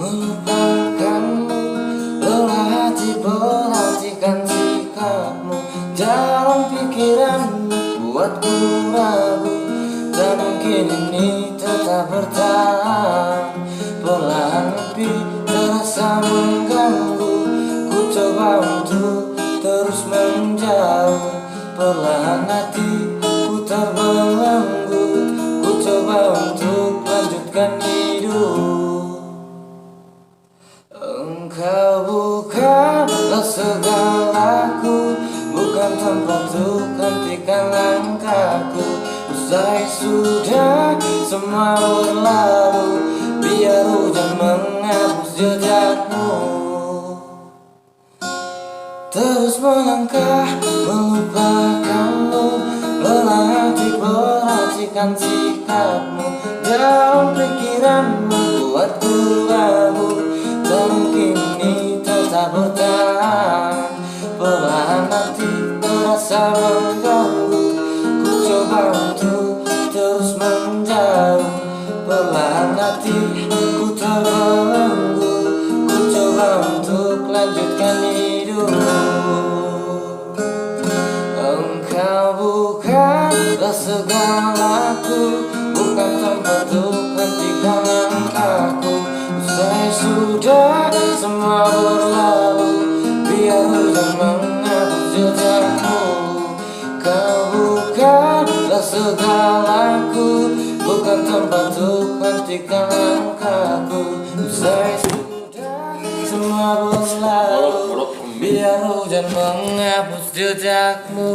melupakanmu. Lelah hati perhatikan sikapmu, dalam pikiranmu buatku ragu. Tak mungkin ini tetap bertahan, perlahan lebih terasa mengganggu. Ku coba untuk terus menjauh, perlahan hatiku terbelenggu. Ku coba untuk lanjutkan hidup. Engkau bukanlah segalaku, bukan tempat untuk hentikan langkahku. Usai sudah semua berlalu, biar hujan menghapus jejakmu. Terus melangkah melupakanmu, lelah hati perhatikan sikapmu, dalam pikiranmu buatku ragu. Tak mungkin ini tetap bertahan, perlahan hati terasa mengganggu. Ku coba untuk terus menjauh, perlahan hatiku terbelenggu. Ku coba untuk lanjutkan hidup. Engkau bukanlah segalaku, bukan tempat untuk hentikan langkahku. Usai sudah semua berlalu, biar hujan menghapus jejakmu. Kau bukanlah segalaku, bukan tempat untuk hentikan langkahku. Usai sudah semua berlalu, biar hujan menghapus jejakmu.